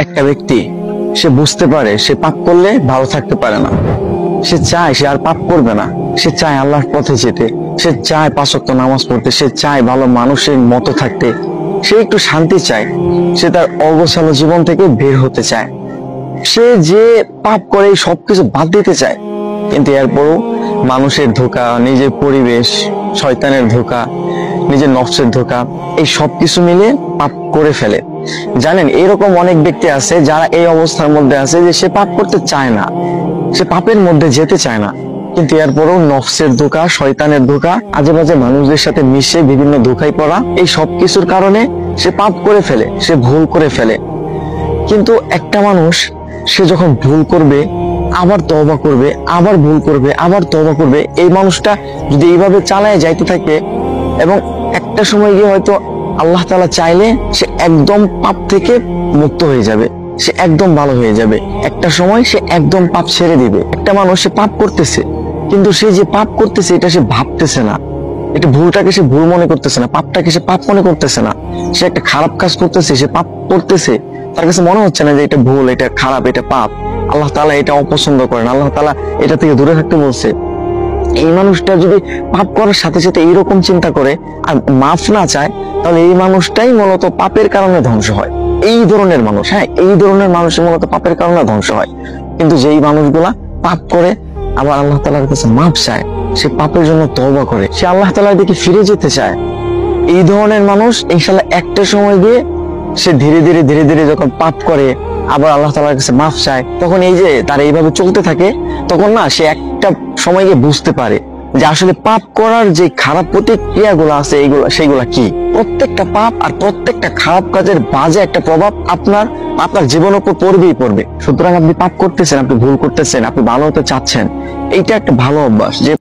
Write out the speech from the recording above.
একটা ব্যক্তি সে বুঝতে পারে সে পাপ করলে ভালো থাকতে পারে না, সে চায় সে আর পাপ করবে না, সে চায় আল্লাহর পথে যেতে, সে চায় 5 ওয়াক্ত নামাজ পড়তে, সে চায় ভালো মানুষের মতো থাকতে, সে একটু শান্তি চায়, সে তার অগোছালো জীবন থেকে বের হতে চায়, সে যে পাপ করে সবকিছু বাদ দিতে চায়, কিন্তু এরপরও মানুষের ধোঁকা, নিজের পরিবেশ, শয়তানের ধোঁকা, নিজের নফসের ধোঁকা, এই সবকিছু মিলে পাপ করে ফেলে। জানেন, এরকম অনেক ব্যক্তি আছে যারা এই অবস্থার মধ্যে আছে যে সে পাপ করতে চায় না, সে পাপের মধ্যে যেতে চায় না, কিন্তু এরপরও নফসের ধোঁকা, শয়তানের ধোঁকা, আজে বাজে মানুষদের সাথে মিশে বিভিন্ন ধোঁকায় পড়া, এই সবকিছুর কারণে সে পাপ করে ফেলে, সে ভুল করে ফেলে। কিন্তু একটা মানুষ সে যখন ভুল করবে আবার তওবা করবে, আবার ভুল করবে, আবার তওবা করবে, এই মানুষটা যদি এইভাবে চালায় যাইতে থাকে এবং একটা সময় গিয়ে হয়তো আল্লাহ তাআলা চাইলে সে একদম পাপ থেকে মুক্ত হয়ে যাবে, সে একদম ভালো হয়ে যাবে, একটা সময় সে একদম পাপ ছেড়ে দিবে। একটা মানুষ সে পাপ করতেছে, কিন্তু সে যে পাপ করতেছে এটা সে ভাবতেছে না, এটা ভুলটাকে সে ভুল মনে করতেছে না, পাপটাকে সে পাপ মনে করতেছে না, সে একটা খারাপ কাজ করতেছে, সে পাপ করতেছে, তার কাছে মনে হচ্ছে না যে এটা ভুল, এটা খারাপ, এটা পাপ, আল্লাহ তাআলা এটা অপছন্দ করেন, আল্লাহ তাআলা এটা থেকে দূরে থাকতে বলছে। এই মানুষটা যদি পাপ করার সাথে সাথে এইরকম চিন্তা করে আর মাফ না চায়, তাহলে এই মানুষটাই মূলত পাপের কারণে ধ্বংস হয়। এই ধরনের মানুষ, হ্যাঁ, এই ধরনের মানুষের মূলত পাপের কারণে ধ্বংস হয়। কিন্তু যেই মানুষগুলা পাপ করে আবার আল্লাহ তাআলার কাছে মাফ চায়, সে পাপের জন্য তওবা করে, সে আল্লাহ তাআলার দিকে ফিরে যেতে চায়, এই ধরনের মানুষ ইনশাআল্লাহ একটা সময় গিয়ে সে ধীরে ধীরে ধীরে ধীরে যখন পাপ করে আবার আল্লাহ তাআলার কাছে মাফ চায়, তখন এই যে তার এইভাবে চলতে থাকে, তখন না সে একটা সময় গিয়ে বুঝতে পারে যে আসলে পাপ করার যে খারাপ প্রতিক্রিয়াগুলো আছে সেগুলা কি। প্রত্যেকটা পাপ আর প্রত্যেকটা খারাপ কাজের বাজে একটা প্রভাব আপনার জীবনের উপর পড়বেই পড়বে। সুতরাং আপনি পাপ করতেছেন, আপনি ভুল করতেছেন, আপনি ভালো হতে চাচ্ছেন, এইটা একটা ভালো অভ্যাস যে